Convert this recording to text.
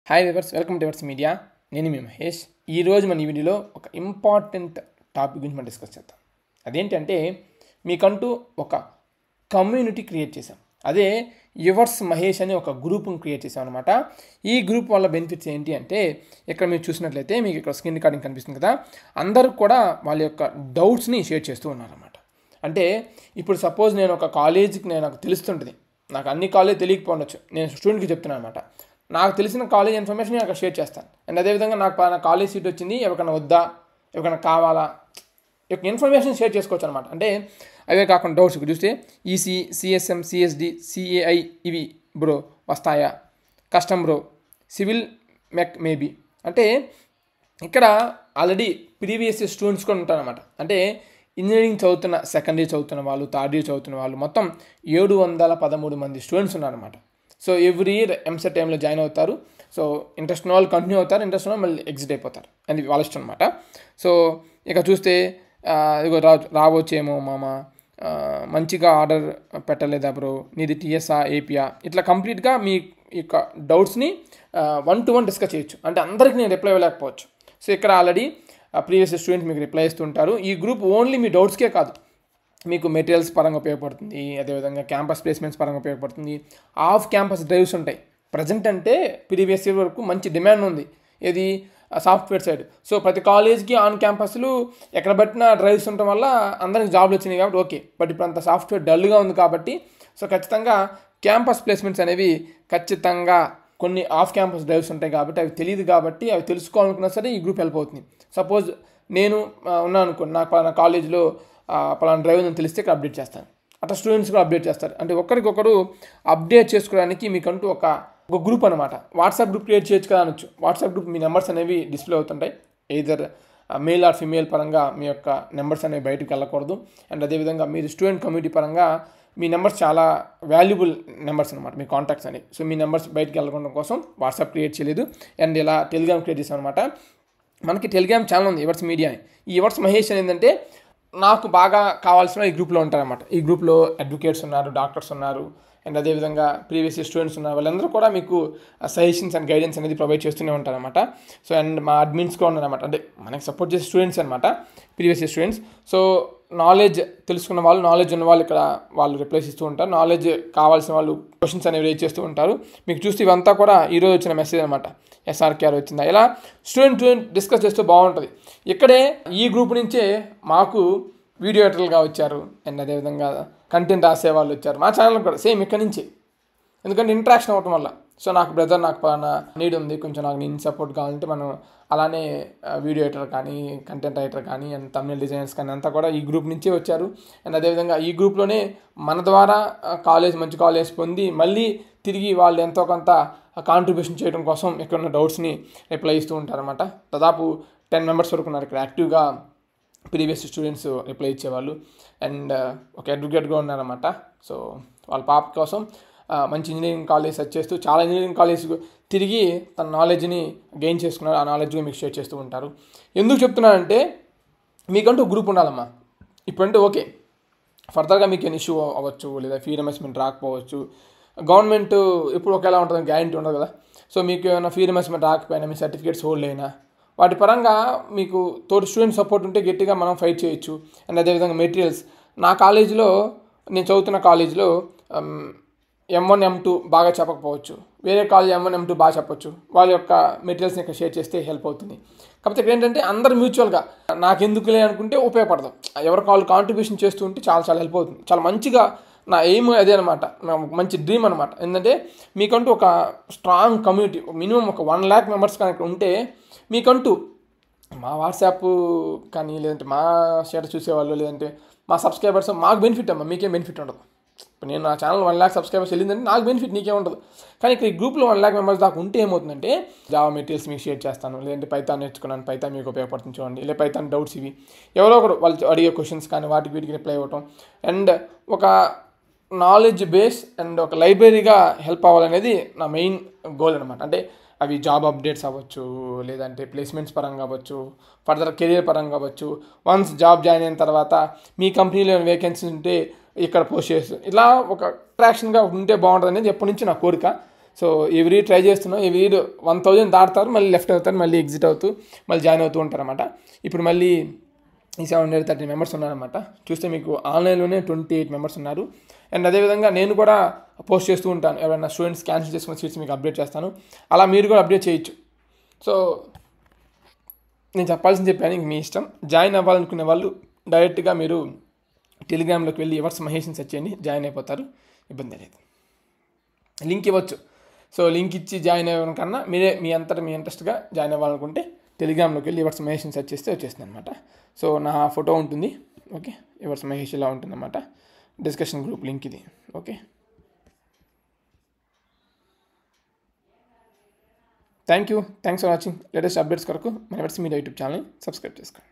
Hi viewers, welcome to verse media. నేను మీ మహేష్. ఈరోజు మన ఈ వీడియోలో ఒక ఇంపార్టెంట్ టాపిక్ గురించి మనం డిస్కస్ చేద్దాం. అదేంటంటే, మీకంటూ ఒక కమ్యూనిటీ క్రియేట్ చేశాం. అదే యువర్స్ మహేష్ అని ఒక గ్రూప్ని క్రియేట్ చేసాం అనమాట. ఈ గ్రూప్ వల్ల బెనిఫిట్స్ ఏంటి అంటే, ఇక్కడ మీరు చూసినట్లయితే మీకు ఇక్కడ స్క్రీన్ రికార్డింగ్ కనిపిస్తుంది కదా, అందరూ కూడా వాళ్ళ యొక్క డౌట్స్ని షేర్ చేస్తూ ఉన్నారన్నమాట. అంటే ఇప్పుడు సపోజ్ నేను ఒక కాలేజీకి నాకు తెలుస్తుంటుంది, నాకు అన్ని కాలేజ్ తెలియకపోవచ్చు, నేను స్టూడెంట్కి చెప్తున్నాను అనమాట. నాకు తెలిసిన కాలేజ్ ఇన్ఫర్మేషన్ నేను అక్కడ షేర్ చేస్తాను. అండ్ అదేవిధంగా నాకు కాలేజ్ సీట్ వచ్చింది, ఎవరికైనా వద్దా, ఎవరికైనా కావాలా, యొక్క ఇన్ఫర్మేషన్ షేర్ చేసుకోవచ్చు అనమాట. అంటే అవే కాకుండా డౌట్స్ ఇక్కడ చూస్తే ఈసీ, సిఎస్ఎం, సిఎస్డి, సిఏఐ ఇవి బ్రో వస్తాయా, కస్టమ్ బ్రో, సివిల్ మెక్ మేబీ. అంటే ఇక్కడ ఆల్రెడీ ప్రీవియస్ స్టూడెంట్స్ కూడా ఉంటారన్నమాట. అంటే ఇంజనీరింగ్ చదువుతున్న, సెకండ్ ఇయర్ చదువుతున్న వాళ్ళు, థర్డ్ ఇయర్ చదువుతున్న వాళ్ళు, మొత్తం 713 మంది స్టూడెంట్స్ ఉన్నారన్నమాట. సో ఎవ్రీ ఇయర్ ఎంసెట్ టైంలో జాయిన్ అవుతారు. సో ఇంట్రెస్ట్ ఉన్న వాళ్ళు కంటిన్యూ అవుతారు, ఇంట్రెస్ట్ ఉన్న మళ్ళీ ఎగ్జిట్ అయిపోతారు. అది వాళ్ళ ఇష్టం అనమాట. సో ఇక చూస్తే ఇగో రావచ్చేమో మామ, మంచిగా ఆర్డర్ పెట్టలేదా బ్రో, నీది టీఎస్ఆ ఏపీఆ, ఇట్లా కంప్లీట్గా మీ యొక్క డౌట్స్ని 1-to-1 డిస్కస్ చేయొచ్చు. అంటే అందరికీ నేను రిప్లై ఇవ్వలేకపోవచ్చు. సో ఇక్కడ ఆల్రెడీ ప్రీవియస్ స్టూడెంట్స్ మీకు రిప్లై ఇస్తుంటారు. ఈ గ్రూప్ ఓన్లీ మీ డౌట్స్కే కాదు, మీకు మెటీరియల్స్ పరంగా ఉపయోగపడుతుంది, అదేవిధంగా క్యాంపస్ ప్లేస్మెంట్స్ పరంగా ఉపయోగపడుతుంది. ఆఫ్ క్యాంపస్ డ్రైవ్స్ ఉంటాయి. ప్రజెంట్ అంటే ప్రీవియస్ ఇయర్ వరకు మంచి డిమాండ్ ఉంది, ఇది సాఫ్ట్వేర్ సైడ్. సో ప్రతి కాలేజ్కి ఆన్ క్యాంపస్లు ఎక్కడ పెట్టిన డ్రైవ్స్ ఉండటం వల్ల అందరికి జాబ్లు వచ్చినాయి కాబట్టి ఓకే. బట్ ఇప్పుడు అంత సాఫ్ట్వేర్ డల్గా ఉంది కాబట్టి సో ఖచ్చితంగా క్యాంపస్ ప్లేస్మెంట్స్ అనేవి ఖచ్చితంగా కొన్ని ఆఫ్ క్యాంపస్ డ్రైవ్స్ ఉంటాయి కాబట్టి అవి తెలియదు, కాబట్టి అవి తెలుసుకోవాలనుకున్నా సరే ఈ గ్రూప్ హెల్ప్ అవుతుంది. సపోజ్ నేను ఉన్నాను అనుకోండి, నాకు పలానా కాలేజ్లో పలానా డ్రైవ్ అని తెలిస్తే ఇక్కడ అప్డేట్ చేస్తాను, అట్లా స్టూడెంట్స్ కూడా అప్డేట్ చేస్తారు. అంటే ఒకరికొకరు అప్డేట్ చేసుకోవడానికి మీకంటూ ఒక గ్రూప్ అనమాట. వాట్సాప్ గ్రూప్ క్రియేట్ చేయొచ్చు కదా అనొచ్చు. వాట్సాప్ గ్రూప్ మీ నెంబర్స్ అనేవి డిస్ప్లే అవుతుంటాయి, ఎయిదర్ మేల్ ఆర్ ఫీమేల్ పరంగా మీ యొక్క నెంబర్స్ అనేవి బయటకు వెళ్ళకూడదు. అండ్ అదేవిధంగా మీరు స్టూడెంట్ కమ్యూనిటీ పరంగా మీ నెంబర్స్ చాలా వాల్యుబుల్ నెంబర్స్ అనమాట, మీ కాంటాక్ట్స్ అనేవి. సో మీ నెంబర్స్ బయటకు వెళ్ళడం కోసం వాట్సాప్ క్రియేట్ చేయలేదు. అండ్ ఇలా టెలిగ్రామ్ క్రియేట్ చేసాం అనమాట. మనకి టెలిగ్రామ్ ఛానల్ ఉంది, యువర్స్ మీడియా అని. ఈ యువర్స్ మహేష్ అని ఏంటంటే నాకు బాగా కావాల్సిన ఈ గ్రూప్లో ఉంటారన్నమాట. ఈ గ్రూప్లో అడ్వకేట్స్ ఉన్నారు, డాక్టర్స్ ఉన్నారు, అండ్ అదేవిధంగా ప్రీవియస్ స్టూడెంట్స్ ఉన్నారు. వాళ్ళందరూ కూడా మీకు సజెషన్స్ అండ్ గైడెన్స్ అనేది ప్రొవైడ్ చేస్తూనే ఉంటారన్నమాట. సో అండ్ మా అడ్మిన్స్ కూడా ఉన్నారన్నమాట, అంటే మనకి సపోర్ట్ చేసే స్టూడెంట్స్ అనమాట, ప్రీవియస్ స్టూడెంట్స్. సో నాలెడ్జ్ తెలుసుకున్న వాళ్ళు, నాలెడ్జ్ ఉన్న వాళ్ళు ఇక్కడ వాళ్ళు రిప్లైస్ ఇస్తూ ఉంటారు. నాలెడ్జ్ కావాల్సిన వాళ్ళు క్వశ్చన్స్ అనేవి రేజ్ చేస్తూ ఉంటారు. మీకు చూస్తే ఇవంతా కూడా ఈరోజు వచ్చిన మెసేజ్ అనమాట, ఎస్ఆర్కేఆర్ వచ్చిందా, ఇలా స్టూడెంట్ డిస్కస్ చేస్తూ బాగుంటుంది. ఇక్కడే ఈ గ్రూప్ నుంచే మాకు వీడియో ఎడిటర్లుగా వచ్చారు, అండ్ అదేవిధంగా కంటెంట్ రాసే వాళ్ళు వచ్చారు. మా ఛానల్ కూడా సేమ్ ఇక్కడ నుంచి, ఎందుకంటే ఇంట్రాక్షన్ అవ్వటం వల్ల. సో నాకు బ్రదర్, నాకు పలానా నీడ్ ఉంది, కొంచెం నాకు నేను సపోర్ట్ కావాలంటే మనం అలానే వీడియో ఎడిటర్ కానీ, కంటెంట్ రైటర్ కానీ, అండ్ తమిళ డిజైనర్స్ కానీ అంతా కూడా ఈ గ్రూప్ నుంచే వచ్చారు. అండ్ అదేవిధంగా ఈ గ్రూప్లోనే మన ద్వారా మంచి కాలేజ్ పొంది మళ్ళీ తిరిగి వాళ్ళు ఎంతో కొంత కాంట్రిబ్యూషన్ చేయడం కోసం ఇక్కడ ఉన్న డౌట్స్ని రిప్లై ఇస్తూ ఉంటారన్నమాట. దాదాపు 10 మెంబర్స్ వరకు ఉన్నారు ఇక్కడ యాక్టివ్గా, ప్రీవియస్ స్టూడెంట్స్ రిప్లై ఇచ్చేవాళ్ళు. అండ్ ఒక అడ్వకేట్గా ఉన్నారన్నమాట. సో వాళ్ళ పాప కోసం మంచి ఇంజనీరింగ్ కాలేజ్ సెర్చ్ చేస్తూ చాలా ఇంజనీరింగ్ కాలేజ్ తిరిగి తన నాలెడ్జ్ని గెయిన్ చేసుకున్నారు. ఆ నాలెడ్జ్గా మీకు షేర్ చేస్తూ ఉంటారు. ఎందుకు చెప్తున్నానంటే, మీకంటూ గ్రూప్ ఉండాలమ్మా. ఇప్పుడంటే ఓకే, ఫర్దర్గా మీకు ఏం ఇష్యూ అవ్వచ్చు, లేదా ఫీ రిమెస్మెంట్ రాకపోవచ్చు. గవర్నమెంట్ ఎప్పుడు ఒకేలా ఉంటుందని గ్యారెంటీ ఉండదు కదా. సో మీకు ఏమైనా ఫీ రిమెస్మెంట్ రాకపోయినా, మీ సర్టిఫికేట్స్ హోల్డ్ అయినా, వాటి పరంగా మీకు తోటి స్టూడెంట్ సపోర్ట్ ఉంటే గట్టిగా మనం ఫైట్ చేయొచ్చు. అండ్ అదేవిధంగా మెటీరియల్స్, నా కాలేజీలో, నేను చదువుతున్న కాలేజీలో M1 M2 బాగా చెప్పకపోవచ్చు, వేరే కాలేజ్ M1 M2 బాగా చెప్పొచ్చు. వాళ్ళ యొక్క మెటీరియల్స్ని ఇక్కడ షేర్ చేస్తే హెల్ప్ అవుతుంది. కాకపోతే ఇక్కడ ఏంటంటే అందరు మ్యూచువల్గా నాకు ఎందుకులే అనుకుంటే ఉపయోగపడదు. ఎవరి కాళ్ళు కాంట్రిబ్యూషన్ చేస్తూ ఉంటే చాలా హెల్ప్ అవుతుంది. చాలా మంచిగా నా ఎయిమ్ అదే అనమాట, నా మంచి డ్రీమ్ అనమాట. ఏంటంటే మీకంటూ ఒక స్ట్రాంగ్ కమ్యూనిటీ, మినిమం ఒక 1 lakh మెంబర్స్ కనుక ఉంటే మీకంటూ మా వాట్సాప్ కానీ, లేదంటే మా స్టేటస్ చూసేవాళ్ళు, లేదంటే మా సబ్స్క్రైబర్స్, మాకు బెనిఫిట్ అమ్మా, మీకేం బెనిఫిట్ ఉండదు. ఇప్పుడు నేను నా ఛానల్ 1 lakh సబ్స్క్రైబర్స్ వెళ్ళిందంటే నాకు బెనిఫిట్, నీకే ఉండదు. కానీ ఇక్కడ ఈ గ్రూప్లో 1 lakh మెంబర్స్ దాకా ఉంటే ఏమవుతుందంటే, జావా మెటీరియల్స్ మీకు షేర్ చేస్తాను, లేదంటే పైథాన్ నేర్చుకున్నాను, పైథాన్ మీకు ఉపయోగపడుతుంది చూడండి, లేదా పైథాన్ డౌట్స్ ఇవి ఎవరో ఒకరు వాళ్ళు అడిగే క్వశ్చన్స్ కానీ వాటికి వీటికి రిప్లై ఇవ్వటం, అండ్ ఒక నాలెడ్జ్ బేస్ అండ్ ఒక లైబ్రరీగా హెల్ప్ అవ్వాలనేది నా మెయిన్ గోల్ అనమాట. అంటే అవి జాబ్ అప్డేట్స్ అవ్వచ్చు, లేదంటే ప్లేస్మెంట్స్ పరంగా అవ్వచ్చు, ఫర్దర్ కెరియర్ పరంగా అవ్వచ్చు. వన్స్ జాబ్ జాయిన్ అయిన తర్వాత మీ కంపెనీలో వేకెన్సీ ఉంటే ఇక్కడ పోస్ట్ చేస్తూ, ఇలా ఒక అట్రాక్షన్గా ఉంటే బాగుంటుంది అనేది ఎప్పటి నుంచి నా కోరిక. సో ఎవ్రీ ట్రై చేస్తున్నాం, ఎవ్రీ 1000 దాటుతారు, మళ్ళీ లెఫ్ట్ అవుతారు, మళ్ళీ ఎగ్జిట్ అవుతూ మళ్ళీ జాయిన్ అవుతూ ఉంటారన్నమాట. ఇప్పుడు మళ్ళీ ఈ 730 మెంబర్స్ ఉన్నారన్నమాట. చూస్తే మీకు ఆన్లైన్లోనే 28 మెంబర్స్ ఉన్నారు. అండ్ అదేవిధంగా నేను కూడా పోస్ట్ చేస్తూ ఉంటాను, ఎవరైనా స్టూడెంట్స్ క్యాన్సిల్ చేసుకున్న సీట్స్ మీకు అప్డేట్ చేస్తాను. అలా మీరు కూడా అప్డేట్ చేయొచ్చు. సో నేను చెప్పాల్సింది చెప్పాను, ఇంక మీ ఇష్టం. జాయిన్ అవ్వాలనుకునే వాళ్ళు డైరెక్ట్గా మీరు టెలిగ్రామ్లోకి వెళ్ళి ఎవర్స్ మహేష్ని సెర్చ్ చేయండి, జాయిన్ అయిపోతారు, ఇబ్బంది లేదు. లింక్ ఇవ్వచ్చు. సో లింక్ ఇచ్చి జాయిన్ అవ్వడం కన్నా మీరే మీ అంతటా మీ ఇంట్రెస్ట్గా జాయిన్ అవ్వాలనుకుంటే టెలిగ్రామ్లోకి వెళ్ళి ఎవర్స్ మహేష్ని సెర్చ్ చేస్తే వచ్చేస్తుంది అనమాట. సో నా ఫోటో ఉంటుంది, ఓకే, ఎవర్స్ మహేష్ ఇలా ఉంటుందన్నమాట. డిస్కషన్ గ్రూప్ లింక్ ఇది, okay. Thanks for watching. Latest updates కొరకు మన ఎవర్స్ మీడియా యూట్యూబ్ ఛానల్ని సబ్స్క్రైబ్ చేసుకోండి.